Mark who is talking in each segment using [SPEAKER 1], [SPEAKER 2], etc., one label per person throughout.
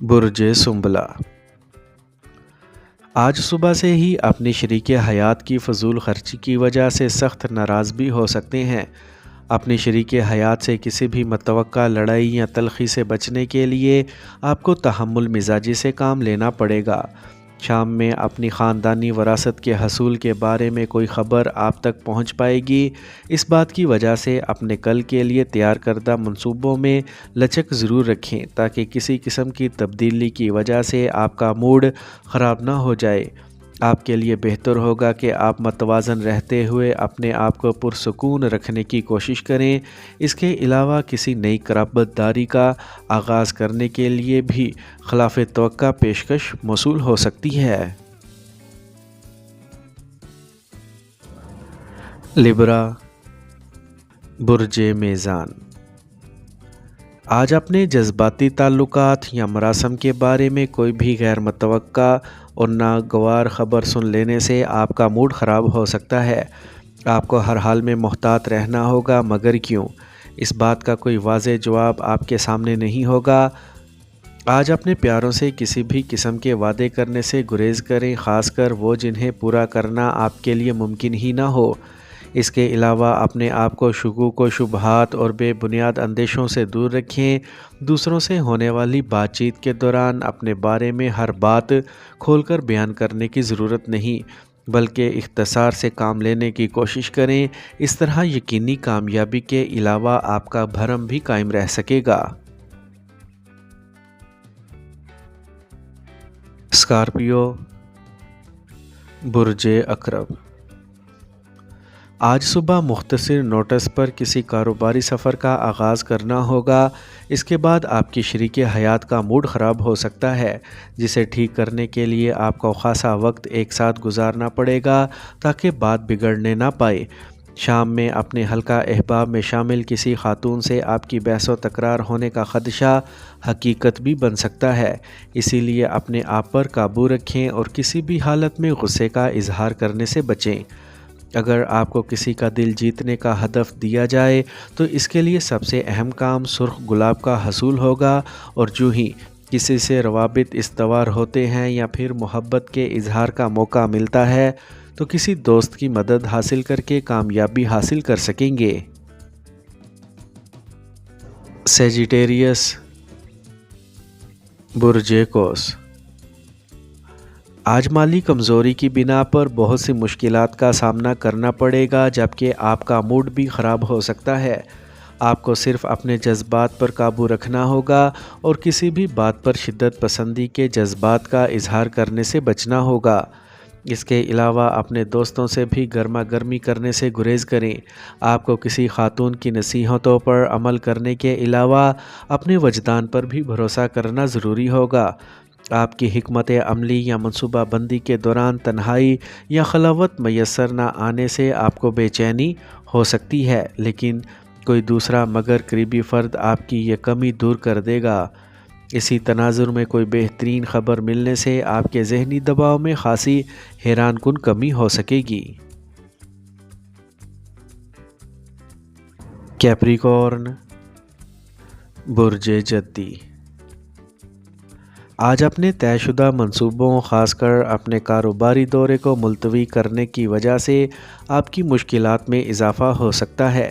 [SPEAKER 1] برج سنبلہ، آج صبح سے ہی اپنی شریک حیات کی فضول خرچی کی وجہ سے سخت ناراض بھی ہو سکتے ہیں۔ اپنی شریک حیات سے کسی بھی متوقع لڑائی یا تلخی سے بچنے کے لیے آپ کو تحمل مزاجی سے کام لینا پڑے گا۔ شام میں اپنی خاندانی وراثت کے حصول کے بارے میں کوئی خبر آپ تک پہنچ پائے گی۔ اس بات کی وجہ سے اپنے کل کے لیے تیار کردہ منصوبوں میں لچک ضرور رکھیں تاکہ کسی قسم کی تبدیلی کی وجہ سے آپ کا موڈ خراب نہ ہو جائے۔ آپ کے لیے بہتر ہوگا کہ آپ متوازن رہتے ہوئے اپنے آپ کو پرسکون رکھنے کی کوشش کریں۔ اس کے علاوہ کسی نئی قراردادی کا آغاز کرنے کے لیے بھی خلاف توقع پیشکش موصول ہو سکتی ہے۔ لبرا، برج میزان، آج اپنے جذباتی تعلقات یا مراسم کے بارے میں کوئی بھی غیر متوقع اور ناگوار خبر سن لینے سے آپ کا موڈ خراب ہو سکتا ہے۔ آپ کو ہر حال میں محتاط رہنا ہوگا، مگر کیوں؟ اس بات کا کوئی واضح جواب آپ کے سامنے نہیں ہوگا۔ آج اپنے پیاروں سے کسی بھی قسم کے وعدے کرنے سے گریز کریں، خاص کر وہ جنہیں پورا کرنا آپ کے لیے ممکن ہی نہ ہو۔ اس کے علاوہ اپنے آپ کو شکوک و شبہات اور بے بنیاد اندیشوں سے دور رکھیں۔ دوسروں سے ہونے والی بات چیت کے دوران اپنے بارے میں ہر بات کھول کر بیان کرنے کی ضرورت نہیں، بلکہ اختصار سے کام لینے کی کوشش کریں۔ اس طرح یقینی کامیابی کے علاوہ آپ کا بھرم بھی قائم رہ سکے گا۔ اسکارپیو، برج عقرب، آج صبح مختصر نوٹس پر کسی کاروباری سفر کا آغاز کرنا ہوگا۔ اس کے بعد آپ کی شریک حیات کا موڈ خراب ہو سکتا ہے، جسے ٹھیک کرنے کے لیے آپ کو خاصا وقت ایک ساتھ گزارنا پڑے گا تاکہ بات بگڑنے نہ پائے۔ شام میں اپنے حلقہ احباب میں شامل کسی خاتون سے آپ کی بحث و تکرار ہونے کا خدشہ حقیقت بھی بن سکتا ہے، اسی لیے اپنے آپ پر قابو رکھیں اور کسی بھی حالت میں غصے کا اظہار کرنے سے بچیں۔ اگر آپ کو کسی کا دل جیتنے کا ہدف دیا جائے تو اس کے لیے سب سے اہم کام سرخ گلاب کا حصول ہوگا، اور جو ہی کسی سے روابط استوار ہوتے ہیں یا پھر محبت کے اظہار کا موقع ملتا ہے تو کسی دوست کی مدد حاصل کر کے کامیابی حاصل کر سکیں گے۔ سیجیٹیریس، برج قوس، آج مالی کمزوری کی بنا پر بہت سی مشکلات کا سامنا کرنا پڑے گا، جبکہ آپ کا موڈ بھی خراب ہو سکتا ہے۔ آپ کو صرف اپنے جذبات پر قابو رکھنا ہوگا اور کسی بھی بات پر شدت پسندی کے جذبات کا اظہار کرنے سے بچنا ہوگا۔ اس کے علاوہ اپنے دوستوں سے بھی گرما گرمی کرنے سے گریز کریں۔ آپ کو کسی خاتون کی نصیحتوں پر عمل کرنے کے علاوہ اپنے وجدان پر بھی بھروسہ کرنا ضروری ہوگا۔ آپ کی حکمت عملی یا منصوبہ بندی کے دوران تنہائی یا خلوت میسر نہ آنے سے آپ کو بے چینی ہو سکتی ہے، لیکن کوئی دوسرا مگر قریبی فرد آپ کی یہ کمی دور کر دے گا۔ اسی تناظر میں کوئی بہترین خبر ملنے سے آپ کے ذہنی دباؤ میں خاصی حیران کن کمی ہو سکے گی۔ کیپریکارن، برج جدی، آج اپنے طے شدہ منصوبوں، خاص کر اپنے کاروباری دورے کو ملتوی کرنے کی وجہ سے آپ کی مشکلات میں اضافہ ہو سکتا ہے،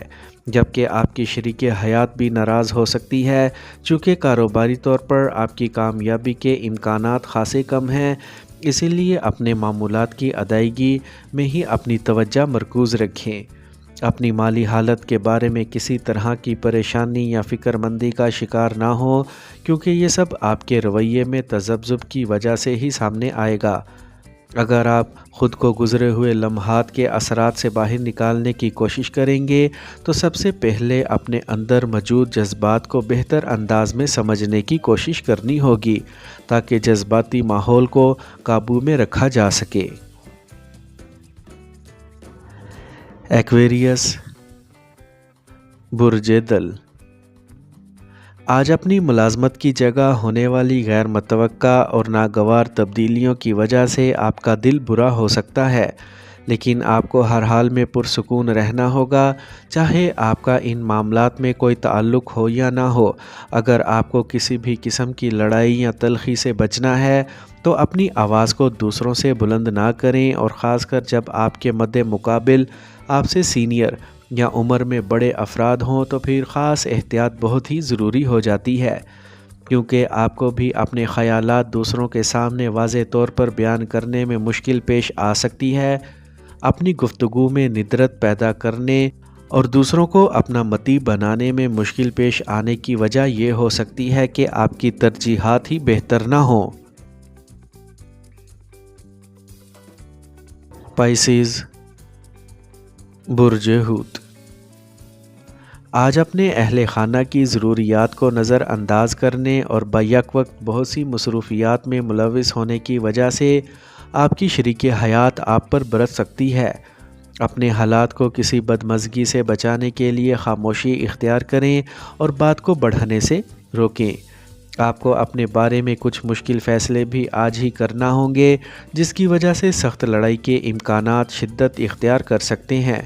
[SPEAKER 1] جبکہ آپ کی شریک حیات بھی ناراض ہو سکتی ہے۔ چونکہ کاروباری طور پر آپ کی کامیابی کے امکانات خاصے کم ہیں، اسی لیے اپنے معمولات کی ادائیگی میں ہی اپنی توجہ مرکوز رکھیں۔ اپنی مالی حالت کے بارے میں کسی طرح کی پریشانی یا فکر مندی کا شکار نہ ہوں، کیونکہ یہ سب آپ کے رویے میں تذبذب کی وجہ سے ہی سامنے آئے گا۔ اگر آپ خود کو گزرے ہوئے لمحات کے اثرات سے باہر نکالنے کی کوشش کریں گے تو سب سے پہلے اپنے اندر موجود جذبات کو بہتر انداز میں سمجھنے کی کوشش کرنی ہوگی تاکہ جذباتی ماحول کو قابو میں رکھا جا سکے۔ ایکویریس، برج دل، آج اپنی ملازمت کی جگہ ہونے والی غیر متوقع اور ناگوار تبدیلیوں کی وجہ سے آپ کا دل برا ہو سکتا ہے۔ لیکن آپ کو ہر حال میں پرسکون رہنا ہوگا، چاہے آپ کا ان معاملات میں کوئی تعلق ہو یا نہ ہو۔ اگر آپ کو کسی بھی قسم کی لڑائی یا تلخی سے بچنا ہے تو اپنی آواز کو دوسروں سے بلند نہ کریں، اور خاص کر جب آپ کے مد مقابل آپ سے سینئر یا عمر میں بڑے افراد ہوں تو پھر خاص احتیاط بہت ہی ضروری ہو جاتی ہے، کیونکہ آپ کو بھی اپنے خیالات دوسروں کے سامنے واضح طور پر بیان کرنے میں مشکل پیش آ سکتی ہے۔ اپنی گفتگو میں ندرت پیدا کرنے اور دوسروں کو اپنا متی بنانے میں مشکل پیش آنے کی وجہ یہ ہو سکتی ہے کہ آپ کی ترجیحات ہی بہتر نہ ہوں۔ پائسیز، برج حوت، آج اپنے اہل خانہ کی ضروریات کو نظر انداز کرنے اور بیک وقت بہت سی مصروفیات میں ملوث ہونے کی وجہ سے آپ کی شریک حیات آپ پر برس سکتی ہے۔ اپنے حالات کو کسی بدمزگی سے بچانے کے لیے خاموشی اختیار کریں اور بات کو بڑھانے سے روکیں۔ آپ کو اپنے بارے میں کچھ مشکل فیصلے بھی آج ہی کرنا ہوں گے، جس کی وجہ سے سخت لڑائی کے امکانات شدت اختیار کر سکتے ہیں،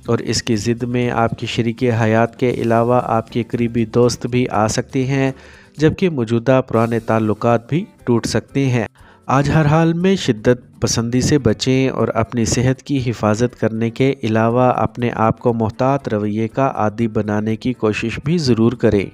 [SPEAKER 1] اور اس کی ضد میں آپ کی شریک حیات کے علاوہ آپ کے قریبی دوست بھی آ سکتے ہیں، جبکہ موجودہ پرانے تعلقات بھی ٹوٹ سکتے ہیں۔ آج ہر حال میں شدت پسندی سے بچیں اور اپنی صحت کی حفاظت کرنے کے علاوہ اپنے آپ کو محتاط رویے کا عادی بنانے کی کوشش بھی ضرور کریں۔